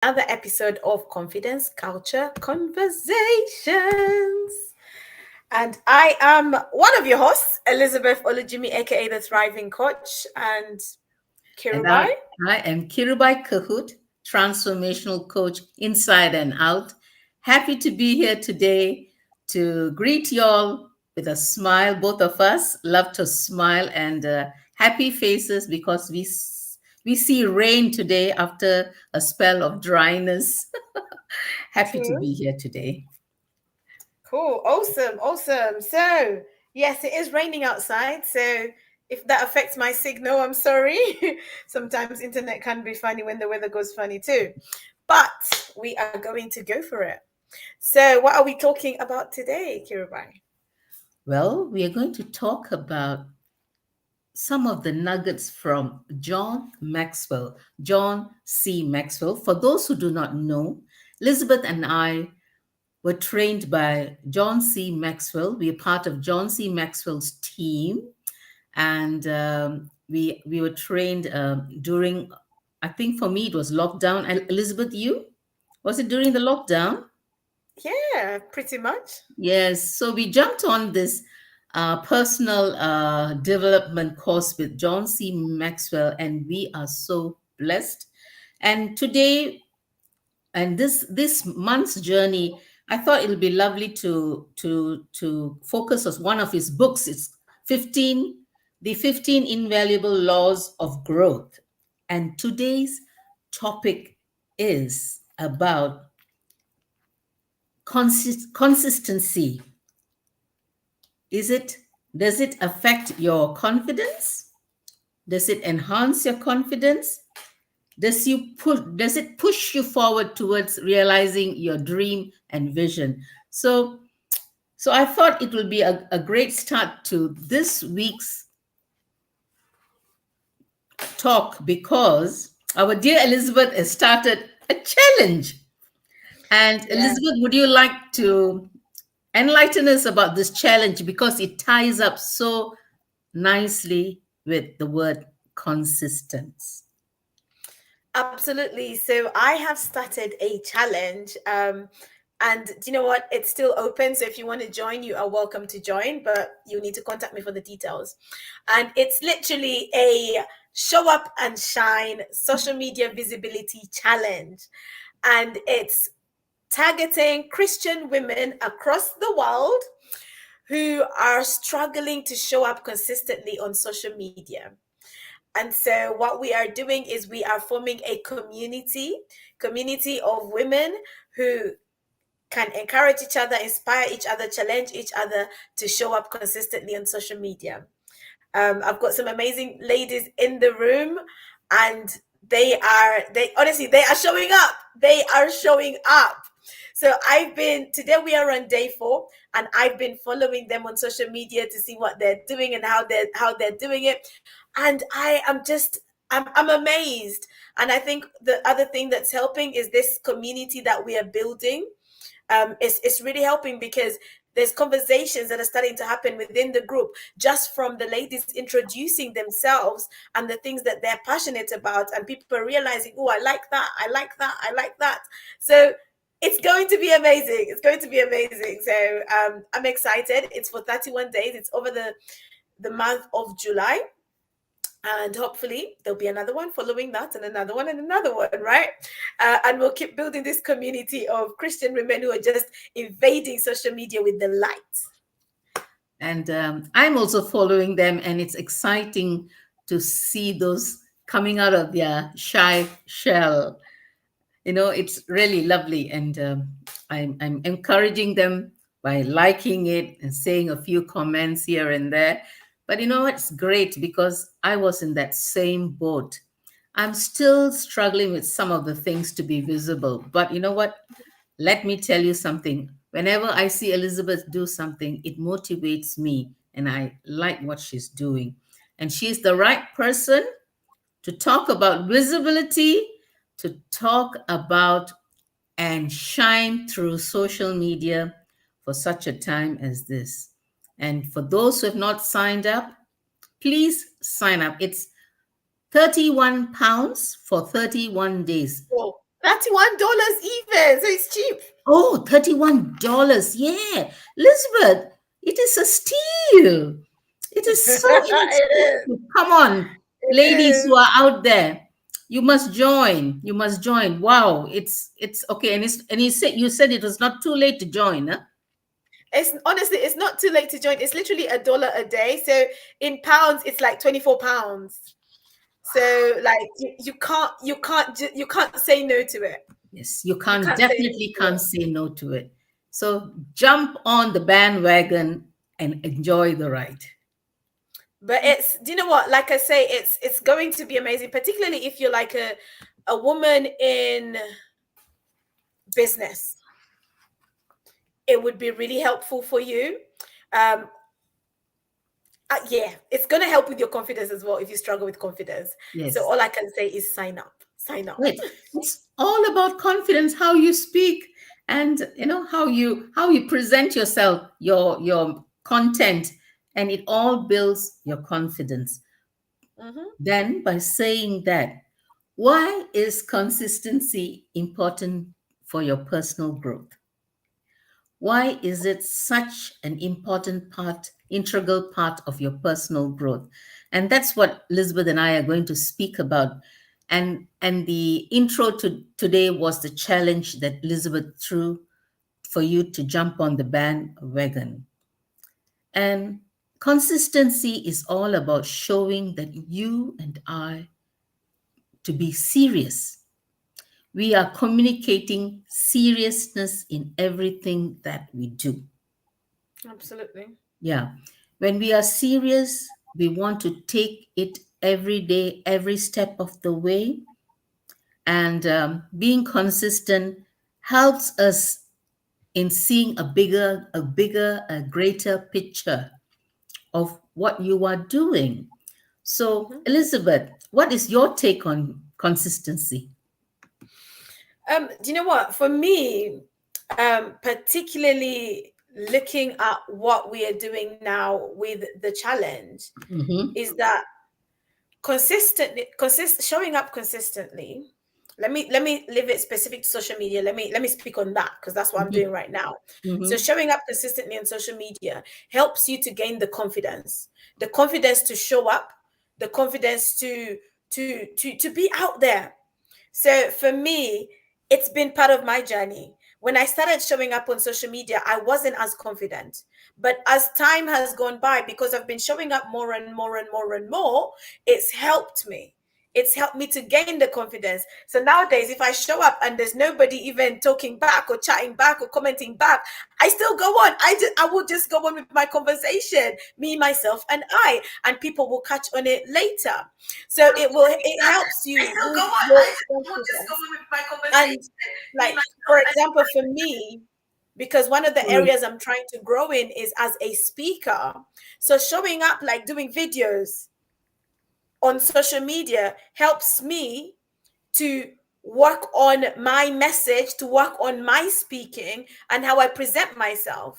another episode of Confidence Culture Conversations. And I am one of your hosts, Elizabeth Olujimi, aka the Thriving Coach, and And Kirubai. I am Kirubai Kahoot, transformational coach inside and out. Happy to be here today to greet y'all with a smile. Both of us love to smile and happy faces because we see rain today after a spell of dryness. Happy to True. be here today. Cool. Awesome. So, yes, it is raining outside. So, if that affects my signal, I'm sorry. Sometimes internet can be funny when the weather goes funny too. But we are going to go for it. So, what are we talking about today, Kirubai? Well, we are going to talk about some of the nuggets from John Maxwell, John C. Maxwell. For those who do not know, Elizabeth and I were trained by John C. Maxwell. We are part of John C. Maxwell's team, and we were trained during. I think for me it was lockdown. And Elizabeth, you was it during the lockdown? Yeah, pretty much. Yes, so we jumped on this personal development course with John C. Maxwell, and we are so blessed. And today, and this month's journey, I thought it'll be lovely to focus on one of his books. It's 15, the 15 Invaluable Laws of Growth. And today's topic is about consistency. Does it affect your confidence? Does it enhance your confidence? Does it push you forward towards realizing your dream and vision? So I thought it will be a great start to this week's talk because our dear Elizabeth has started a challenge. And Yeah. Elizabeth, would you like to enlighten us about this challenge because it ties up so nicely with the word consistence. Absolutely. So I have started a challenge. And do you know what? It's still open. So if you want to join, you are welcome to join, but you need to contact me for the details. And it's literally a show up and shine social media visibility challenge. And it's targeting Christian women across the world who are struggling to show up consistently on social media. And so what we are doing is we are forming a community of women who can encourage each other, inspire each other, challenge each other to show up consistently on social media. I've got some amazing ladies in the room, and they honestly, they are showing up. They are showing up. So today we are on day 4, and I've been following them on social media to see what they're doing and how they're doing it. And I'm amazed. And I think the other thing that's helping is this community that we are building. It's really helping because there's conversations that are starting to happen within the group just from the ladies introducing themselves and the things that they're passionate about, and people are realizing, oh, I like that. So it's going to be amazing. So I'm excited. It's for 31 days. It's over the month of July, and hopefully there'll be another one following that, and another one, and another one, right? And we'll keep building this community of Christian women who are just invading social media with the light. And I'm also following them, and it's exciting to see those coming out of their shy shell. It's really lovely, and I'm encouraging them by liking it and saying a few comments here and there. But it's great because I was in that same boat. I'm still struggling with some of the things to be visible, but you know what? Let me tell you something. Whenever I see Elizabeth do something, it motivates me, and I like what she's doing. And she's the right person to talk about visibility, to talk about and shine through social media for such a time as this. And for those who have not signed up, please sign up. It's £31 for 31 days. Cool. $31 even, so it's cheap. Oh, $31. Yeah. Elizabeth, it is a steal. It is so It is. inexpensive. Come on, It ladies who is. are out there. You must join. You must join. Wow, it's okay. And you said it was not too late to join, huh? It's honestly, it's not too late to join. It's literally $1 a day. So in pounds, it's like £24. So like you can't say no to it. Yes, you You can't can't say no definitely to can't it. say no to it. So jump on the bandwagon and enjoy the ride. But it's, do you know what? Like I say, it's going to be amazing, particularly if you're like a woman in business. It would be really helpful for you. Um, yeah, it's going to help with your confidence as well if you struggle with confidence. So Yes. all I can say is sign up, sign up. Right. It's all about confidence, how you speak, and how you present yourself, your content, and it all builds your confidence. Hmm. Then by saying that, why is consistency important for your personal growth? Why is it such an important part, integral part of your personal growth? And that's what Elizabeth and I are going to speak about. And the intro to today was the challenge that Elizabeth threw for you to jump on the bandwagon. And consistency is all about showing that you and I to be serious. We are communicating seriousness in everything that we do. Absolutely. Yeah. When we are serious, we want to take it every day, every step of the way. And being consistent helps us in seeing a greater picture of what you are doing. So, Hmm. Elizabeth, what is your take on consistency? Do you know what? For me, particularly looking at what we are doing now with the challenge, Mm-hmm, is that showing up consistently. Let me leave it specific to social media. Let me speak on that because that's what I'm mm-hmm, doing right now. So mm-hmm, showing up consistently on social media helps you to gain the confidence to show up, the confidence to be out there. So for me, it's been part of my journey. When I started showing up on social media, I wasn't as confident. But as time has gone by, because I've been showing up more and more and more and more, it's helped me. It's helped me to gain the confidence. So nowadays, if I show up and there's nobody even talking back or chatting back or commenting back, I still go on. I will just go on with my conversation, me, myself, and I, and people will catch on it later. So it helps I you still go with on. your I will just go confidence. on with my conversation. And Me, like, myself, for and example, for me, because one of the sorry. areas I'm trying to grow in is as a speaker. So showing up, like doing videos on social media, helps me to work on my message, to work on my speaking and how I present myself.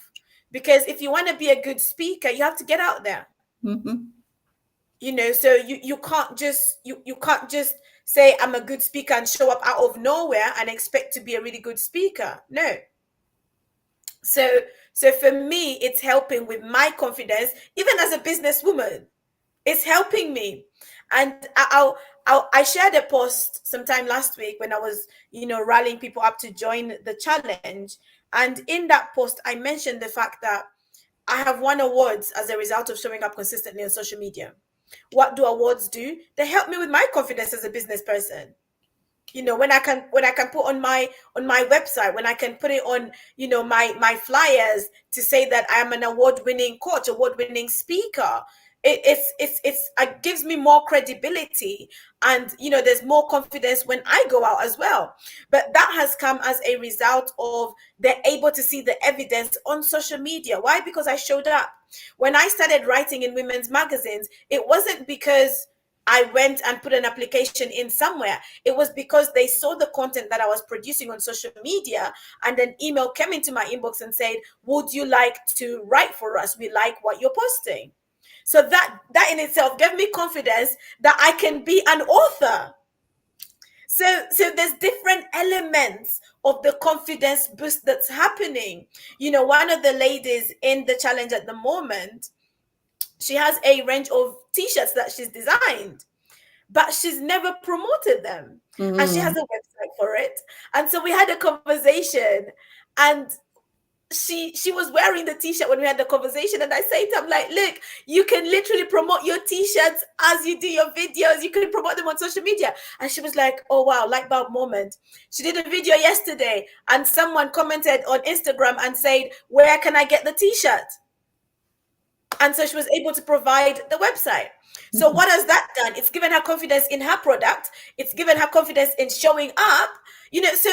Because if you want to be a good speaker, you have to get out there. Mhm. So you can't just you can't just say I'm a good speaker and show up out of nowhere and expect to be a really good speaker. No. So so for me, it's helping with my confidence, even as a businesswoman. It's helping me. And I shared a post sometime last week when I was, rallying people up to join the challenge. And in that post, I mentioned the fact that I have won awards as a result of showing up consistently on social media. What do awards do? They help me with my confidence as a business person. When I can put on my website, when I can put it on, my flyers to say that I am an award-winning coach, award-winning speaker. It gives me more credibility, and there's more confidence when I go out as well. But that has come as a result of they're able to see the evidence on social media. Why? Because I showed up. When I started writing in women's magazines, it wasn't because I went and put an application in somewhere. It was because they saw the content that I was producing on social media, and an email came into my inbox and said, "Would you like to write for us? We like what you're posting." So that in itself gave me confidence that I can be an author. So there's different elements of the confidence boost that's happening. One of the ladies in the challenge at the moment, she has a range of t-shirts that she's designed, but she's never promoted them, and she has Mhm. a website for it. And so we had a conversation, and she was wearing the t-shirt when we had the conversation, and I said to her, I'm like, look, you can literally promote your t-shirts as you do your videos. You can promote them on social media. And she was like, oh wow, light bulb moment. She did a video yesterday, and someone commented on Instagram and said, where can I get the t-shirt? And so she was able to provide the website. So what has that done? It's given her confidence in her product. It's given her confidence in showing up. So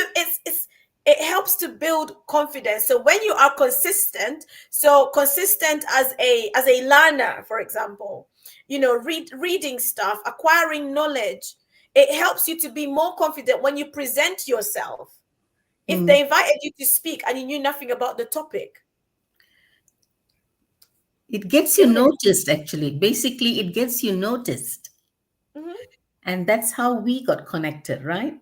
it helps to build confidence. So when you are consistent, so consistent as a learner, for example, reading stuff, acquiring knowledge, it helps you to be more confident when you present yourself. If Mhm. they invited you to speak and you knew nothing about the topic, It gets you it wouldn't. noticed, actually. Basically, it gets you noticed. Mhm. And that's how we got connected, right?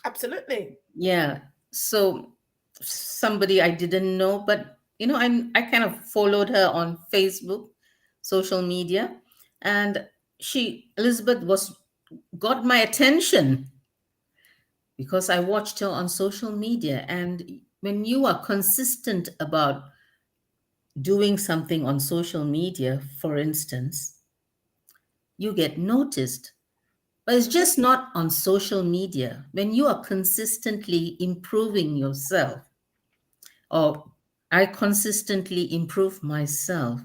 Absolutely. Yeah. So somebody I didn't know, but I kind of followed her on Facebook, social media, and Elizabeth was got my attention because I watched her on social media. And when you are consistent about doing something on social media, for instance, you get noticed. But it's Mhm. just not on social media. When you are consistently improving yourself, or I consistently improve myself,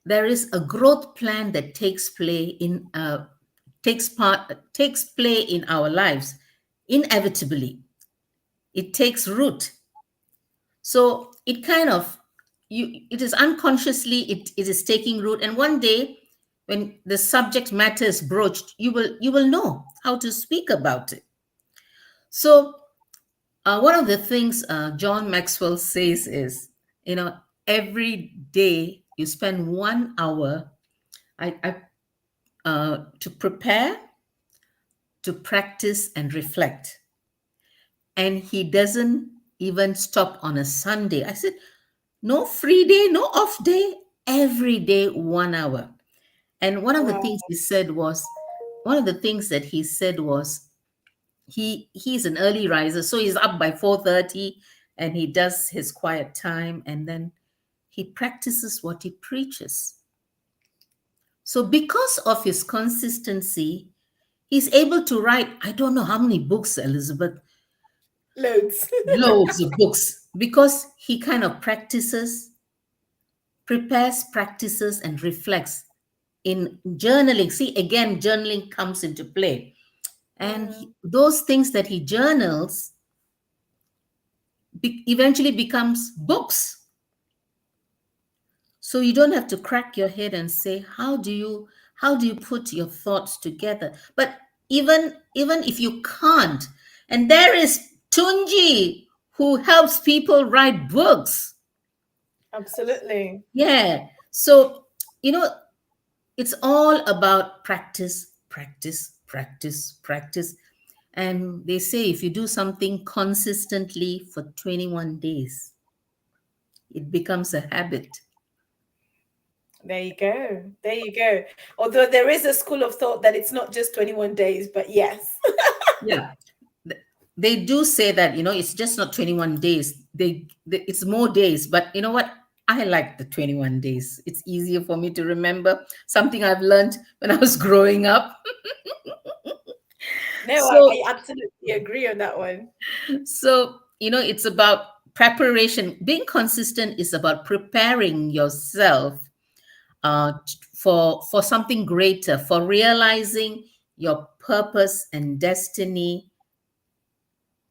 there is a growth plan that takes play in our lives inevitably. It takes root. So it kind of it is unconsciously it is taking root, and one day when the subject matter is broached, you will know how to speak about it. So one of the things John Maxwell says is, every day you spend 1 hour to prepare, to practice, and reflect. And he doesn't even stop on a Sunday. I said, no free day, no off day, every day 1 hour. And Wow. one of the things that he said was, he's an early riser, so he's up by 4:30, and he does his quiet time, and then he practices what he preaches. So because of his consistency, he's able to write, I don't know how many books, Elizabeth, Loads. loads of books, because he kind of prepares, practices, and reflects in journaling. See, again, journaling comes into play. And Mm, those things that he journals eventually becomes books. So you don't have to crack your head and say, how do you put your thoughts together? But even if you can't, and there is Tunji who helps people write books. absolutely. Yeah. So, you know, it's all about practice, practice, practice, practice. And they say if you do something consistently for 21 days, it becomes a habit. There you go. There you go. Although there is a school of thought that it's not just 21 days, but yes. Yeah. Th- They do say that, it's just not 21 days. It's more days, but you know what? I like the 21 days. It's easier for me to remember, something I've learned when I was growing up. No, I So, absolutely agree on that one. it's about preparation. Being consistent is about preparing yourself for something greater, for realizing your purpose and destiny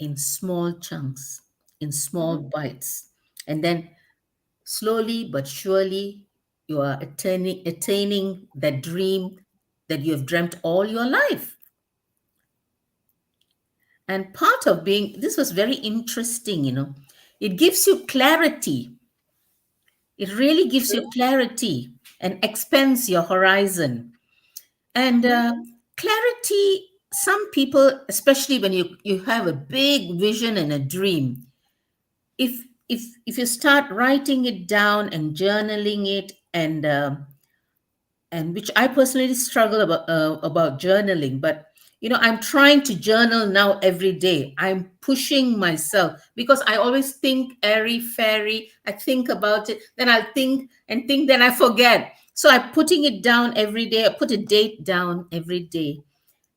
in small chunks, in small Mhm. bites. And then slowly but surely, you are attaining that dream that you have dreamt all your life. And part of this was very interesting, it gives you clarity. It really gives you True. clarity and expands your horizon. And Mhm. clarity some people, especially when you have a big vision and a dream, if you start writing it down and journaling it, and which I personally struggle about journaling. But I'm trying to journal now every day. I'm pushing myself because I always think airy fairy. I think about it, then I'll think and think, then I forget. So I'm putting it down every day. I put a date down every day,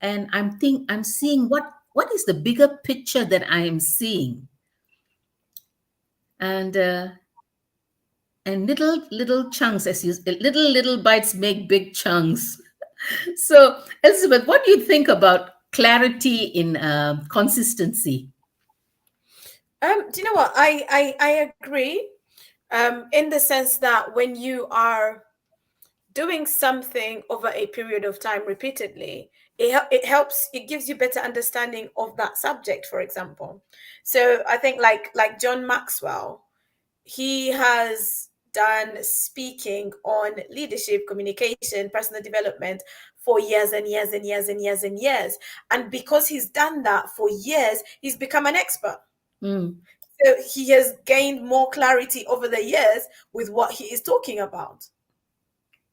and I'm seeing what is the bigger picture that I am seeing, and little chunks, as you little bites make big chunks. So, Elizabeth, what do you think about clarity in consistency? Do you know what? I agree. In the sense that when you are doing something over a period of time repeatedly, it helps, it gives you better understanding of that subject, for example. So I think like John Maxwell, he has done speaking on leadership, communication, personal development for years and years and years and years and years. And because he's done that for years, he's become an expert. Mm, So he has gained more clarity over the years with what he is talking about,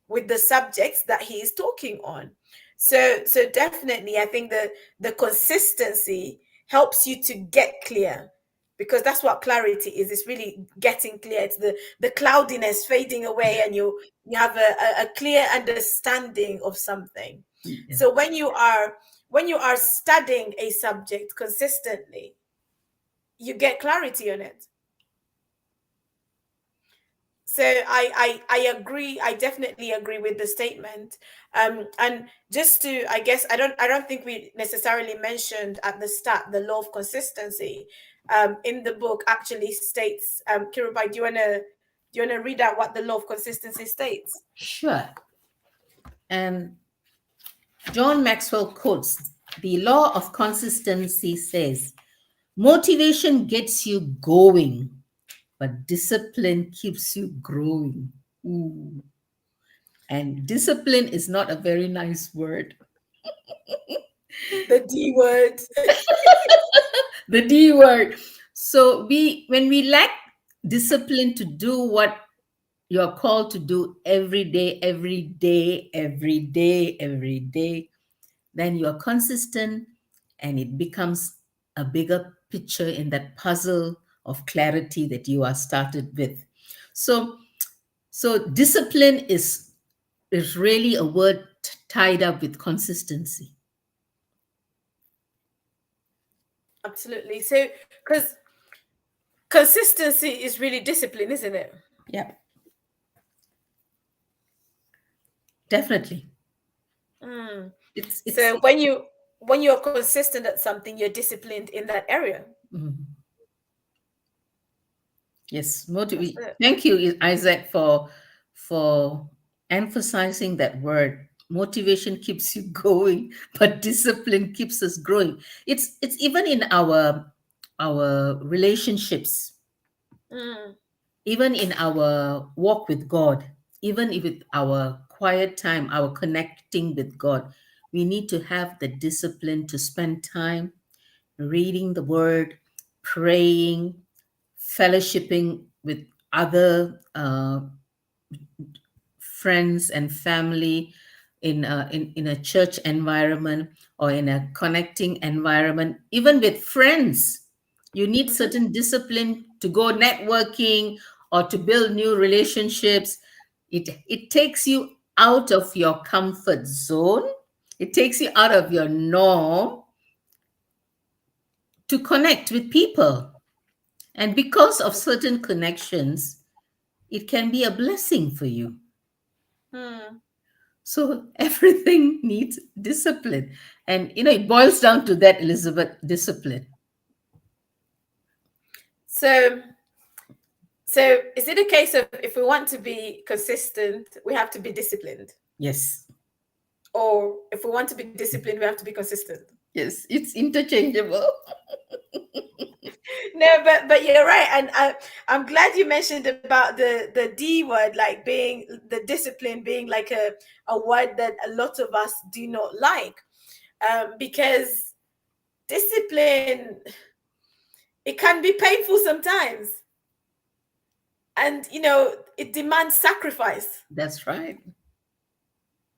with the subjects that he is talking on. So definitely I think the consistency helps you to get clear, because that's what clarity is. It's really getting clear. It's the cloudiness fading away, and you have a clear understanding of something. yeah. So when you are studying a subject consistently, you get clarity on it. So I agree. I definitely agree with the statement. And just to, I guess, I don't think we necessarily mentioned at the start the law of consistency. In the book actually states, Kirubai, do you wanna read out what the law of consistency states? Sure. And John Maxwell quotes, the law of consistency says, motivation gets you going, but discipline keeps you growing. Ooh. And discipline is not a very nice word. The D word. The D word. So when we lack discipline to do what you're called to do every day, every day, every day, every day, then you're consistent, and it becomes a bigger picture in that puzzle of clarity that you are started with. So discipline is really a word tied up with consistency. Absolutely. So because consistency is really discipline, isn't it? Yeah, definitely. Mm. It's So when you're consistent at something, you're disciplined in that area. mhm. Yes, That's motivate. it. Thank you, Isaac, for emphasizing that word. Motivation keeps you going, but discipline keeps us growing. It's even in our relationships, Mm. even in our walk with God, even if with our quiet time, our connecting with God. We need to have the discipline to spend time reading the word, praying, fellowshipping with other friends and family in a church environment, or in a connecting environment, even with friends. You need Mhm. certain discipline to go networking or to build new relationships. It takes you out of your comfort zone. It takes you out of your norm to connect with people. And because of certain connections, it can be a blessing for you. Hmm. So everything needs discipline. And, it boils down to that, Elizabeth, discipline. So so is it a case of, if we want to be consistent, we have to be disciplined? Yes. Or if we want to be disciplined, we have to be consistent? Yes, it's interchangeable. No, but you're right. And I'm glad you mentioned about the D word, like being the discipline, being like a word that a lot of us do not like. because discipline, it can be painful sometimes, and it demands sacrifice. That's right.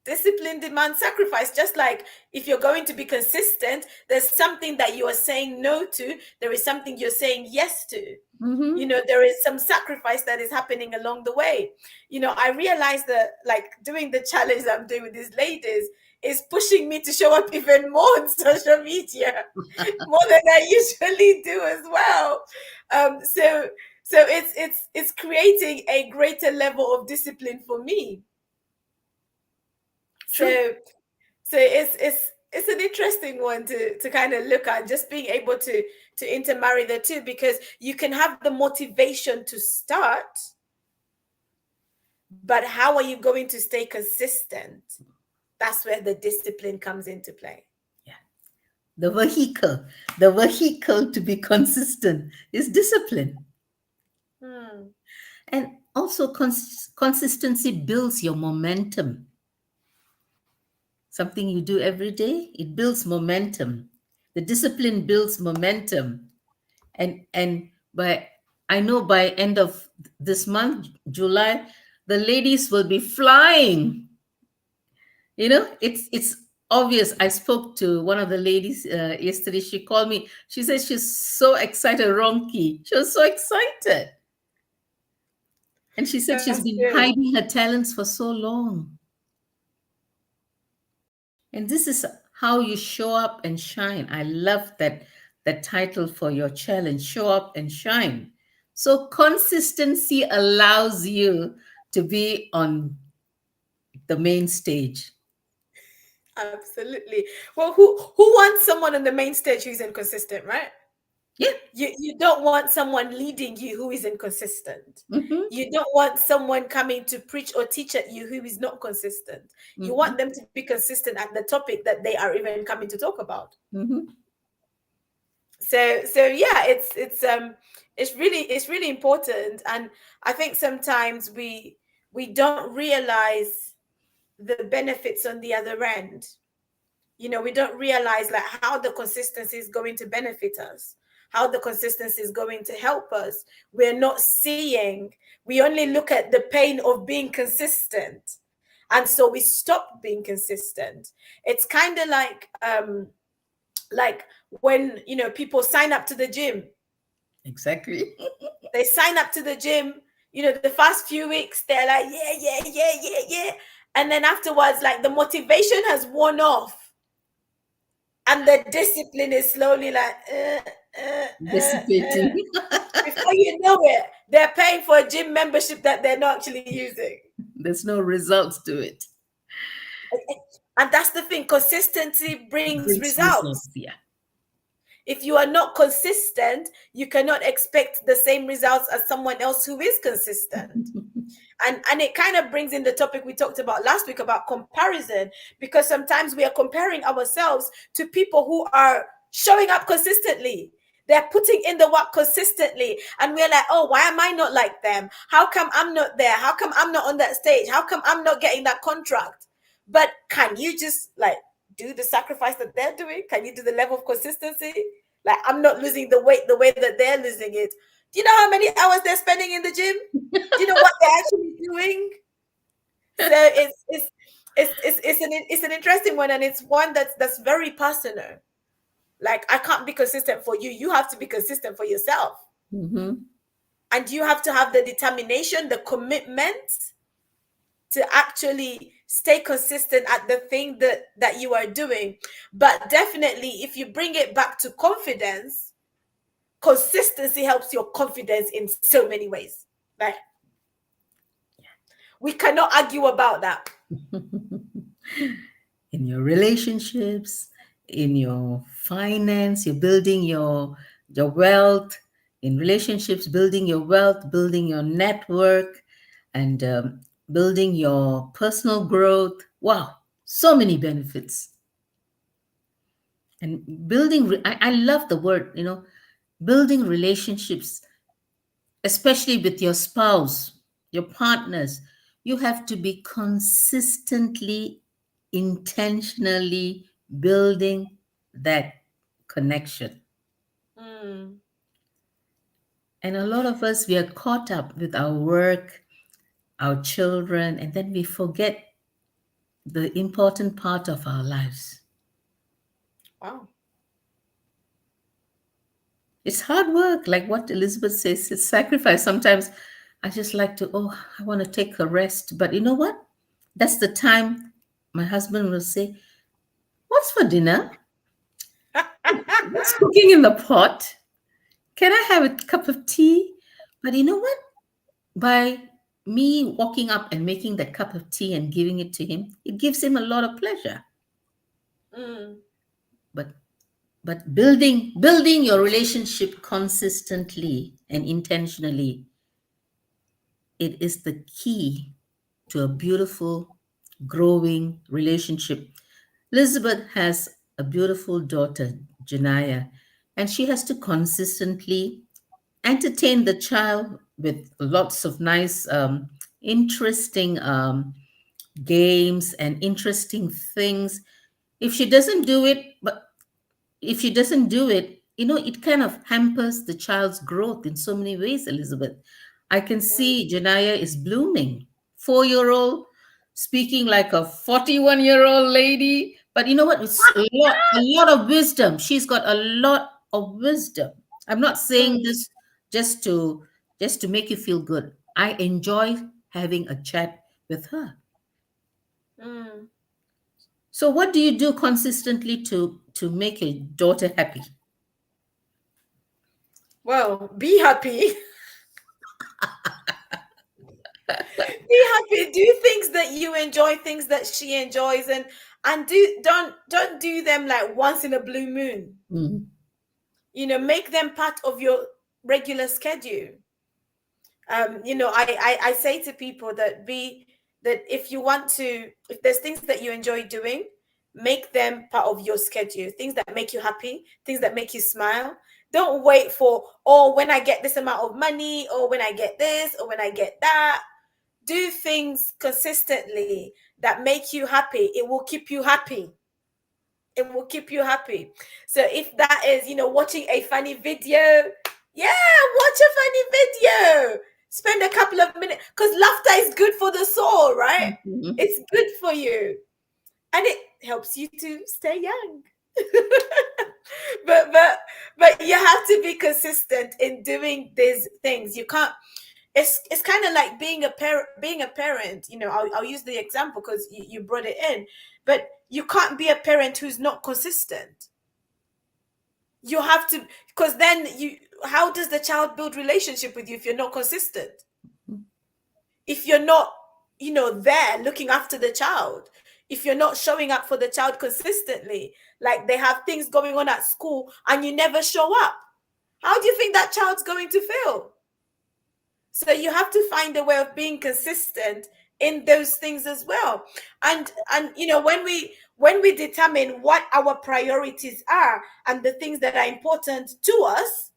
Discipline demands sacrifice. Just like if you're going to be consistent, there's something that you are saying no to, there is something you're saying yes to. Mm-hmm. There is some sacrifice that is happening along the way. I realized that, like, doing the challenge that I'm doing with these ladies is pushing me to show up even more on social media, more than I usually do as well. So it's creating a greater level of discipline for me. True. So it's an interesting one to kind of look at, just being able to intermarry the two, because you can have the motivation to start, but how are you going to stay consistent? That's where the discipline comes into play. Yeah. The vehicle to be consistent is discipline. Hmm. And also, consistency builds your momentum. Something you do every day, it builds momentum. The discipline builds momentum. And by I know by end of this month, July, the ladies will be flying. It's obvious. I spoke to one of the ladies yesterday. She called me. She said she's so excited. Ronki, she was so excited, and she said she's That's been good. hiding her talents for so long. And this is how you show up and shine. I love that title for your challenge: show up and shine. So consistency allows you to be on the main stage. Absolutely. Well, who wants someone on the main stage who's inconsistent, right? Yeah. You don't want someone leading you who is inconsistent. Hmm. You don't want someone coming to preach or teach at you who is not consistent. You want Hmm. them to be consistent at the topic that they are even coming to talk about. Hmm. So yeah, it's really important. And I think sometimes we don't realize the benefits on the other end. We don't realize, like, how the consistency is going to benefit us, how the consistency is going to help us. We're not seeing, we only look at the pain of being consistent, and so we stop being consistent. It's kind of like when people sign up to the gym. Exactly. They sign up to the gym, the first few weeks they're like, yeah, yeah, yeah, yeah, yeah, and then afterwards, like, the motivation has worn off, and the discipline is slowly like, Dissipating. before you know it, they're paying for a gym membership that they're not actually using. There's no results to it. And that's the thing, consistency brings Brings results. results. Yeah. If you are not consistent, you cannot expect the same results as someone else who is consistent. And it kind of brings in the topic we talked about last week about comparison, because sometimes we are comparing ourselves to people who are showing up consistently. They're putting in the work consistently, and we're like, oh, why am I not like them? How come I'm not there? How come I'm not on that stage? How come I'm not getting that contract? But can you just, like, do the sacrifice that they're doing? Can you do the level of consistency? Like, I'm not losing the weight the way that they're losing it. Do you know how many hours they're spending in the gym? Do you know what they're actually doing? So it's an interesting one, and it's one that's very personal. Like, I can't be consistent for you. You have to be consistent for yourself, Hmm. and you have to have the determination, the commitment to actually stay consistent at the thing that you are doing. But definitely, if you bring it back to confidence, consistency helps your confidence in so many ways. Like, we cannot argue about that. In your relationships, in your finance, you're building your wealth. In relationships, building your wealth, building your network, and building your personal growth. Wow, so many benefits. And I love the word, building relationships, especially with your spouse, your partners. You have to be consistently, intentionally building that connection. Mm. And a lot of us, we are caught up with our work, our children, and then we forget the important part of our lives. Wow. It's hard work, like what Elizabeth says, it's sacrifice. Sometimes I just like to, oh, I want to take a rest. But you know what? That's the time my husband will say, what's for dinner? What's cooking in the pot? Can I have a cup of tea? But you know what? By me walking up and making that cup of tea and giving it to him, it gives him a lot of pleasure. Mm. But building your relationship consistently and intentionally, it is the key to a beautiful, growing relationship. Elizabeth has a beautiful daughter, Janaya, and she has to consistently entertain the child with lots of nice, interesting games and interesting things. If she doesn't do it, but if she doesn't do it, it kind of hampers the child's growth in so many ways, Elizabeth. I can see Janaya is blooming. 4-year-old speaking like a 41-year-old lady. But you know what? It's a lot of wisdom. She's got a lot of wisdom. I'm not saying Mm. this just to just to make you feel good. I enjoy having a chat with her. Mm. So what do you do consistently to make your daughter happy? Well, be happy. Be happy. Do things that you enjoy, things that she enjoys, and don't do them like once in a blue moon. Mm, Make them part of your regular schedule. I say to people that if you want to, if there's things that you enjoy doing, make them part of your schedule. Things that make you happy, things that make you smile. Don't wait for, oh, when I get this amount of money, or when I get this, or when I get that. Do things consistently that make you happy. It will keep you happy. It will keep you happy. So if that is, watching a funny video, yeah, watch a funny video. Spend a couple of minutes, because laughter is good for the soul, right? mhm. It's good for you, and it helps you to stay young. but you have to be consistent in doing these things. You can't. It's kind of like being a parent. I'll use the example because you brought it in, but you can't be a parent who's not consistent. You have to, because then how does the child build relationship with you if you're not consistent? If you're not, there looking after the child, if you're not showing up for the child consistently, like they have things going on at school and you never show up, how do you think that child's going to feel? So you have to find a way of being consistent in those things as well. And when we determine what our priorities are and the things that are important to us,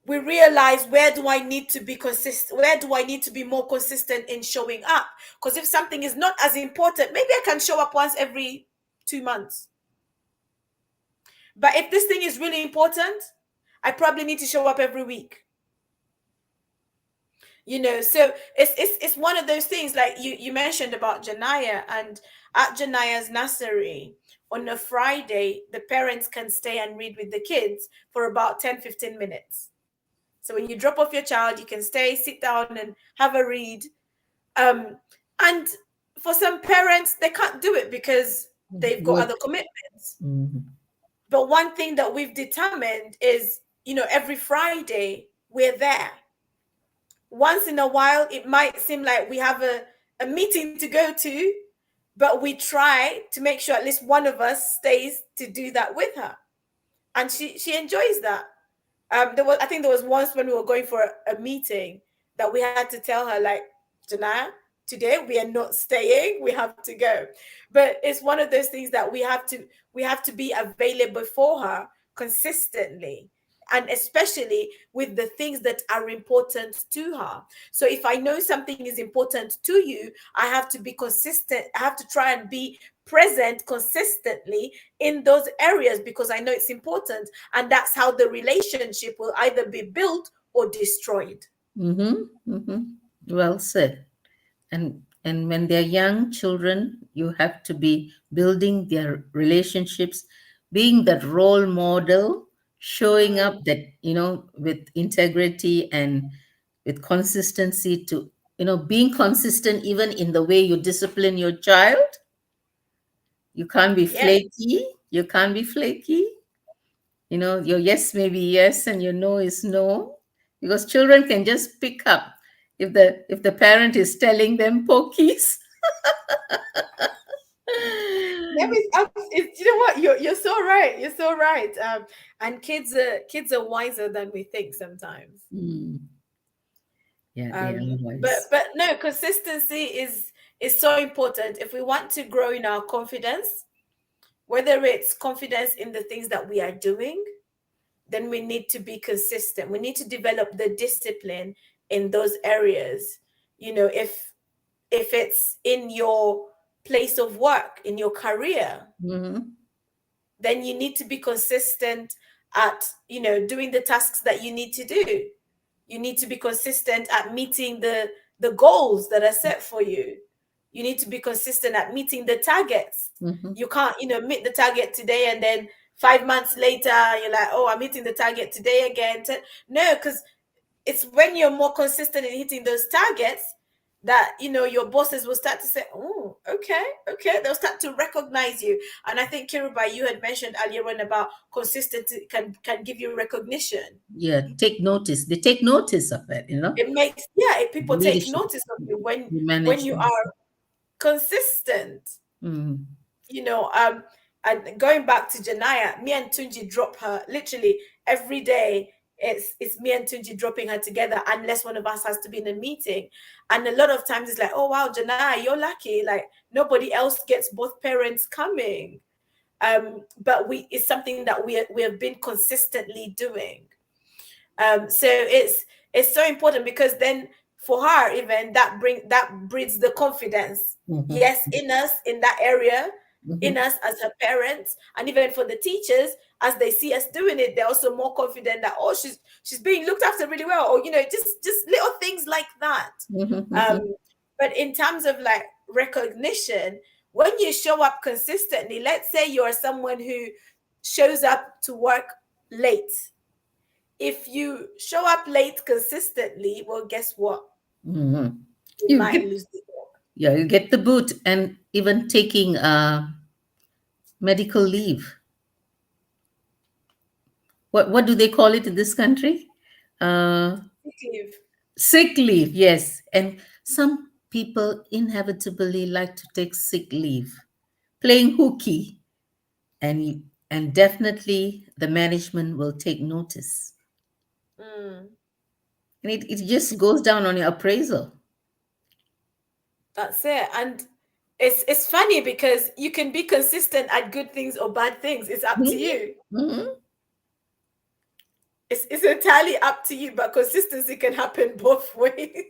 we realize, where do I need to be consistent? Where do I need to be more consistent in showing up? Because if something is not as important, maybe I can show up once every 2 months. But if this thing is really important, I probably need to show up every week. So it's one of those things, like you mentioned about Janaya, and at Janaya's nursery on a Friday, the parents can stay and read with the kids for about 10-15 minutes. So when you drop off your child, you can stay, sit down and have a read. And for some parents, they can't do it because they've got Work. other commitments. Mhm. But one thing that we've determined is, every Friday we're there. Once in a while, it might seem like we have a meeting to go to, but we try to make sure at least one of us stays to do that with her. And she enjoys that. I think there was once when we were going for a meeting that we had to tell her, like, Janaya, today we are not staying, we have to go. But it's one of those things that we have to be available for her consistently, and especially with the things that are important to her. So if I know something is important to you, I have to be consistent. I have to try and be present consistently in those areas because I know it's important. And that's how the relationship will either be built or destroyed. Mm-hmm. Mm-hmm. Well said. And when they're young children, you have to be building their relationships, being that role model, showing up Mm, that, with integrity and with consistency, to, being consistent even in the way you discipline your child. You can't be yes. flaky. You can't be flaky. Your yes may be yes and your no is no, because children can just pick up if the parent is telling them pokies. You know what? You're so right. You're so right. And kids are wiser than we think sometimes. Mm, yeah, they are But wise. no, consistency is so important if we want to grow in our confidence, whether it's confidence in the things that we are doing, then we need to be consistent. We need to develop the discipline in those areas. If it's in your place of work, in your career, Hmm. then you need to be consistent at doing the tasks that you need to do. You need to be consistent at meeting the goals that are set for you. You need to be consistent at meeting the targets. Hmm. You can't meet the target today and then 5 months later you're like, oh, I'm meeting the target today again. No, because it's when you're more consistent in hitting those targets that your bosses will start to say, oh, okay, okay, they'll start to recognize you. And I think, Kiruba, you had mentioned earlier on about consistency can give you recognition. Yeah, take notice. They take notice of it, It makes, yeah, people take leadership, notice of you when you management. are consistent. Mm. you know um and going back to Janaya, me and Tunji drop her literally every day. It's me and Tunji dropping her together unless one of us has to be in a meeting. And a lot of times it's like, oh wow, Janaya, you're lucky, like nobody else gets both parents coming. But it's something that we have been consistently doing. So it's so important because then for her even that breeds the confidence, Hmm. yes, in us, in that area, in Hmm. us as her parents. And even for the teachers, as they see us doing it, they're also more confident that, oh, she's being looked after really well, or just little things like that. um Hmm. but in terms of like recognition, when you show up consistently, let's say you're someone who shows up to work late. If you show up late consistently, well, guess what? Hmm. You You might get, lose the job. yeah, you get the boot, and even taking medical leave. What do they call it in this country? Uh, Sick leave. Sick leave, yes. And some people inevitably like to take sick leave, playing hooky, and definitely the management will take notice. Mm, And it just goes down on your appraisal. that's it. And it's funny because you can be consistent at good things or bad things. It's up to Mhm. you. Mhm. It's entirely up to you, but consistency can happen both ways.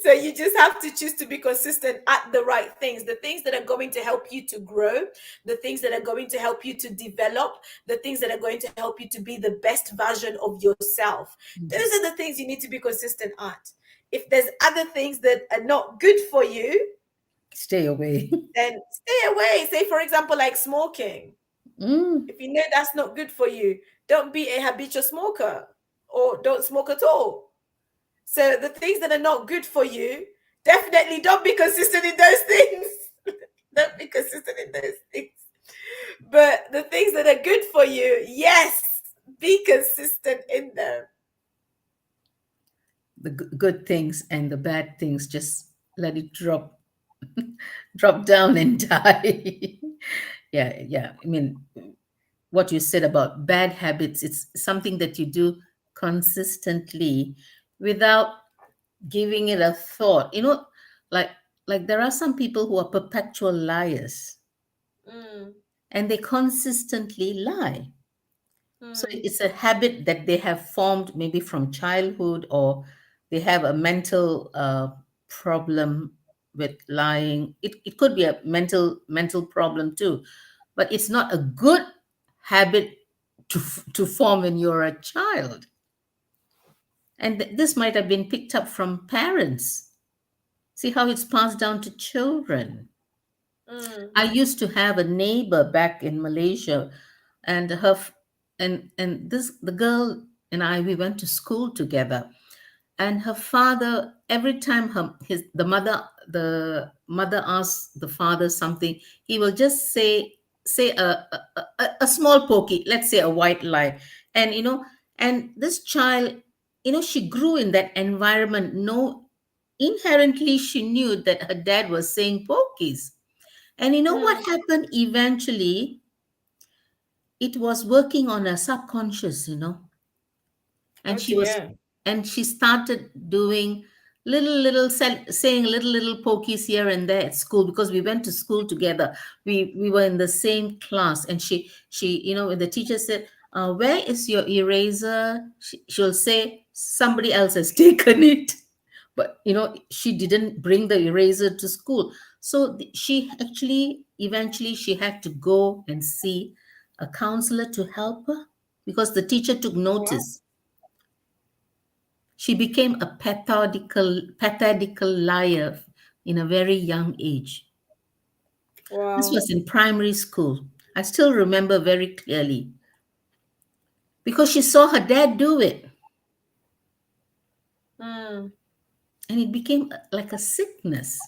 So you just have to choose to be consistent at the right things, the things that are going to help you to grow, the things that are going to help you to develop, the things that are going to help you to be the best version of yourself. Those Mhm. are the things you need to be consistent at. If there's other things that are not good for you, Stay away. then stay away. Say, for example, like smoking. Mm. If you know that's not good for you, don't be a habitual smoker or don't smoke at all. So the things that are not good for you, definitely don't be consistent in those things. Don't be consistent in those things. But the things that are good for you, yes, be consistent in them. The good things and the bad things, just let it drop down and die. Yeah, yeah. I mean, what you said about bad habits, it's something that you do consistently without giving it a thought. Like there are some people who are perpetual liars, Mm, and they consistently lie. So mm, it's a habit that they have formed maybe from childhood, or they have a mental problem with lying. It could be a mental problem too, but it's not a good habit to form when you're a child. And this might have been picked up from parents. See how it's passed down to children. Mm. I used to have a neighbor back in Malaysia, and and this the girl and I, we went to school together. And her father, every time the mother asks the father something, he will just say a small pokey, let's say a white lie. And and this child, she grew in that environment. No, inherently she knew that her dad was saying pokies. And you know what Mm. happened eventually? It was working on her subconscious, and Oh she was dear. and she started doing saying little pokies here and there at school, because we went to school together. We were in the same class, and she when the teacher said, where is your eraser, she'll say somebody else has taken it. But she didn't bring the eraser to school. So she actually eventually she had to go and see a counselor to help her, because the teacher took Wow. notice. She became a pathetical liar in a very young age. This Wow. was in primary school. I still remember very clearly, because she saw her dad do it, Mm. and it became like a sickness.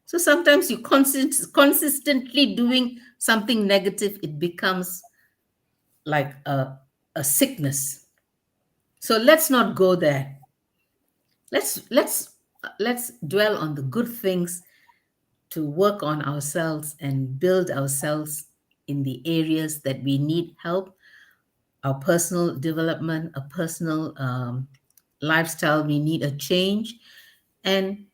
So sometimes you consistently doing something negative, it becomes like a sickness. So let's not go there. Let's dwell on the good things, to work on ourselves and build ourselves in the areas that we need help, our personal development, a personal lifestyle, we need a change. And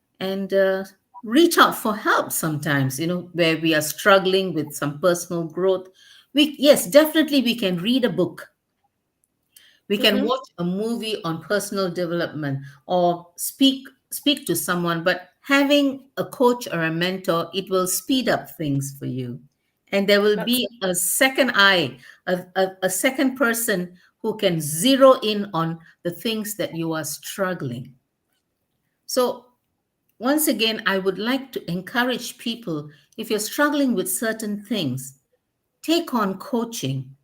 reach out for help sometimes, where we are struggling with some personal growth. Yes, definitely we can read a book, we can Mm-hmm. watch a movie on personal development, or speak to someone. But having a coach or a mentor, it will speed up things for you, and there will That's be it. a second eye, a second person who can zero in on the things that you are struggling. So once again, I would like to encourage people, if you're struggling with certain things, take on coaching.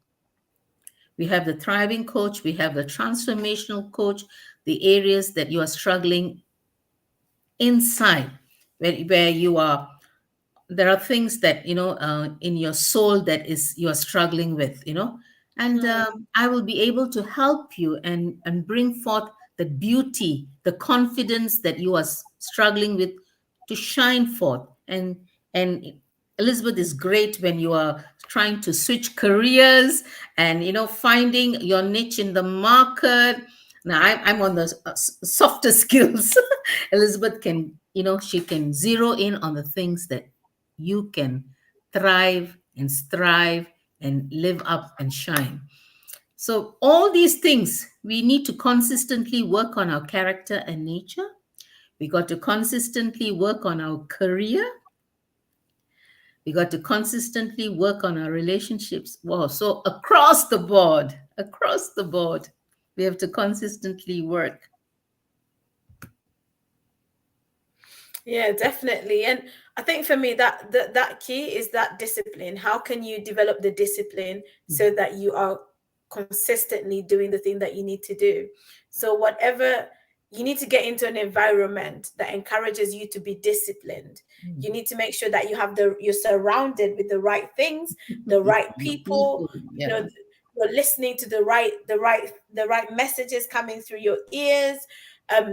We have the thriving coach, we have the transformational coach, the areas that you are struggling inside, where you are, there are things that in your soul that is you are struggling with, and Mm. I will be able to help you and bring forth the beauty, the confidence that you are struggling with, to shine forth. And Elizabeth, is great when you are trying to switch careers, and finding your niche in the market. Now I'm on the softer skills. Elizabeth can, she can zero in on the things that you can thrive and strive and live up and shine. So, all these things, we need to consistently work on our character and nature. We got to consistently work on our career. We got to consistently work on our relationships. Wow. So, across the board, we have to consistently work. Yeah, definitely. And I think for me that key is that discipline. How can you develop the discipline so that you are consistently doing the thing that you need to do? So whatever, you need to get into an environment that encourages you to be disciplined. You need to make sure that you're surrounded with the right things, the right people, People, you yeah. know, you're listening to the right messages coming through your ears,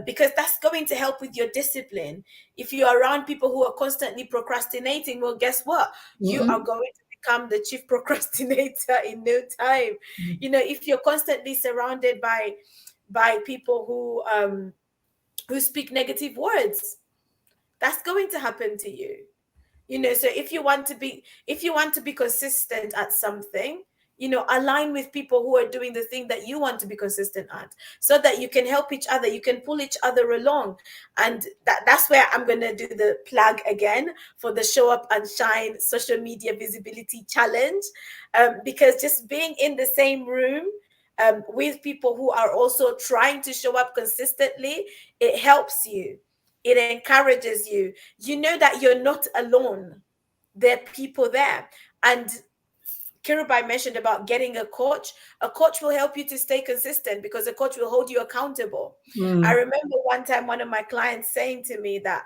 because that's going to help with your discipline. If you're around people who are constantly procrastinating, well, guess what? You are Mm-mm. going to become the chief procrastinator in no time. If you're constantly surrounded by people who speak negative words, that's going to happen to you. So if you want to be consistent at something, align with people who are doing the thing that you want to be consistent at, so that you can help each other, you can pull each other along. And that's where I'm going to do the plug again for the Show Up and Shine Social Media Visibility Challenge, because just being in the same room with people who are also trying to show up consistently, it helps you, it encourages you. You know that you're not alone, there are people there. And Kirubai mentioned about getting a coach. A coach will help you to stay consistent, because a coach will hold you accountable. I remember one time one of my clients saying to me that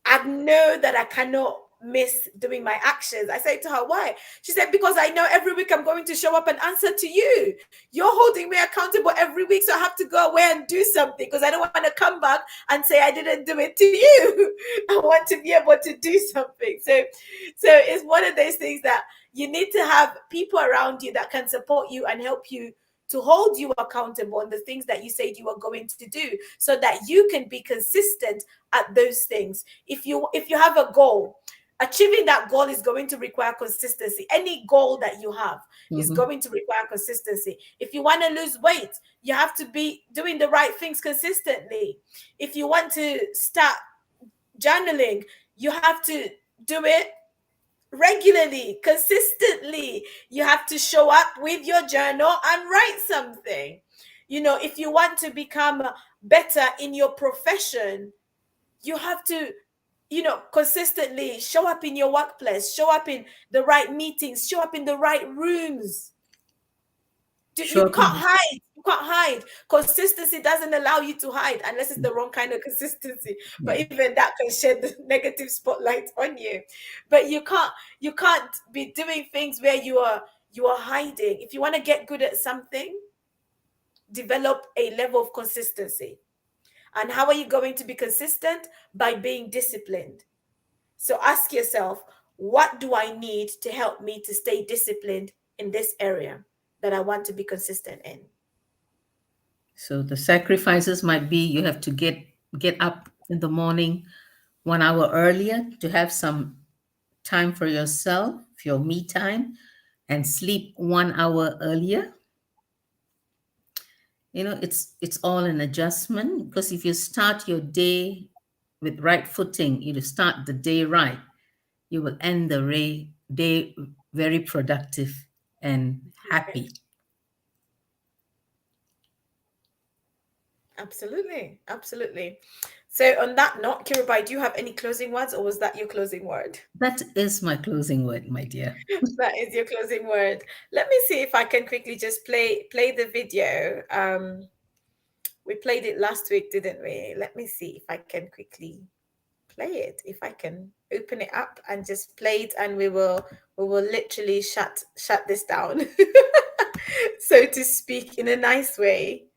I know that I cannot miss doing my actions. I said to her, why? She said, because I know every week I'm going to show up and answer to you. You're holding me accountable every week, so I have to go away and do something, because I don't want to come back and say I didn't do it to you. I want to be able to do something. So it's one of those things that you need to have people around you that can support you and help you to hold you accountable on the things that you said you are going to do, so that you can be consistent at those things. If you have a goal, achieving that goal is going to require consistency. Any goal that you have is going to require consistency. If you want to lose weight, you have to be doing the right things consistently. If you want to start journaling, you have to do it regularly, consistently. You have to show up with your journal and write something. If you want to become better in your profession, you have to consistently show up in your workplace, show up in the right meetings, show up in the right rooms. You can't hide. You can't hide. Consistency doesn't allow you to hide, unless it's the wrong kind of consistency. But even that can shed the negative spotlight on you. But you can't be doing things where you are hiding. If you want to get good at something, develop a level of consistency. And how are you going to be consistent? By being disciplined. So ask yourself, what do I need to help me to stay disciplined in this area that I want to be consistent in? So the sacrifices might be you have to get up in the morning 1 hour earlier to have some time for yourself, your me time, and sleep 1 hour earlier. It's all an adjustment, because if you start your day with right footing, you start the day right, you will end the day very productive and happy. Absolutely. So on that note, Kirubai, do you have any closing words, or was that your closing word? That is my closing word, my dear. That is your closing word. Let me see if I can quickly just play the video. We played it last week, didn't we? Let me see if I can quickly play it. If I can open it up and just play it, and we will literally shut this down, so to speak, in a nice way.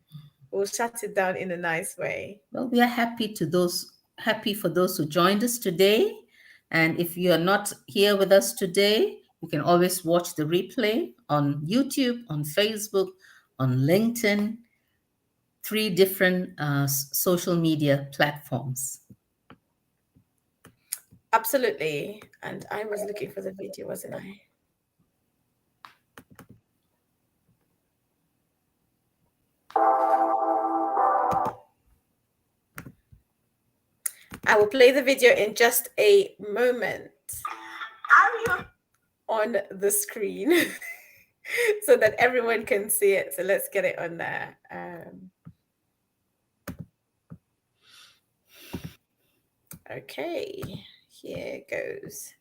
We'll shut it down in a nice way. Well, we are happy for those who joined us today. And if you are not here with us today, you can always watch the replay on YouTube, on Facebook, on LinkedIn, 3 different social media platforms. Absolutely. And I was looking for the video, wasn't I? I will play the video in just a moment. Are you on the screen so that everyone can see it? So let's get it on there. Okay, here goes.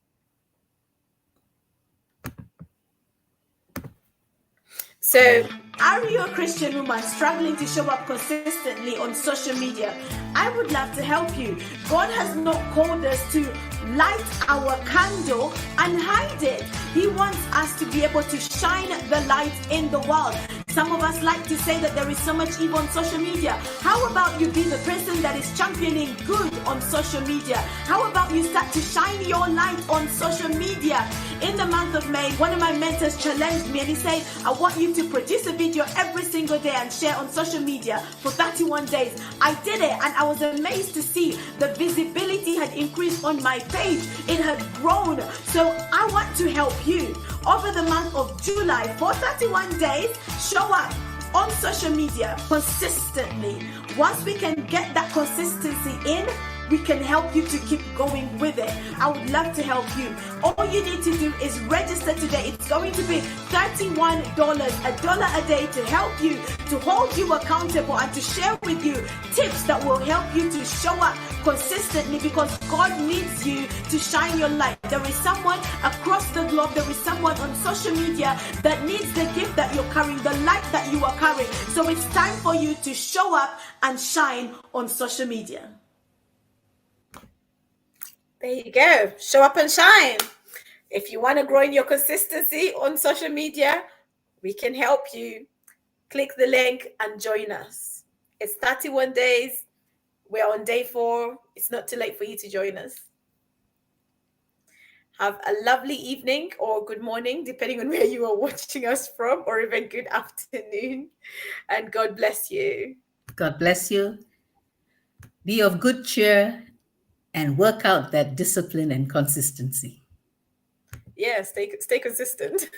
So, are you a Christian woman struggling to show up consistently on social media? I would love to help you. God has not called us to light our candle and hide it. He wants us to be able to shine the light in the world. Some of us like to say that there is so much evil on social media. How about you be the person that is championing good on social media? How about you start to shine your light on social media? In the month of May, one of my mentors challenged me and he said, I want you to produce a video every single day and share on social media for 31 days. I did it and I was amazed to see the visibility had increased on my page. It had grown. So I want to help you. Over the month of July, for 31 days, show up on social media consistently. Once we can get that consistency in, we can help you to keep going with it. I would love to help you. All you need to do is register today. It's going to be $31, $1 a day to help you, to hold you accountable and to share with you tips that will help you to show up consistently, because God needs you to shine your light. There is someone across the globe, there is someone on social media that needs the gift that you're carrying, the light that you are carrying. So it's time for you to show up and shine on social media. There you go. Show up and shine. If you want to grow in your consistency on social media, we can help you. Click the link and join us. It's 31 days. We're on day 4. It's not too late for you to join us. Have a lovely evening or good morning, depending on where you are watching us from, or even good afternoon. And God bless you. God bless you. Be of good cheer and work out that discipline and consistency. Yeah, stay consistent.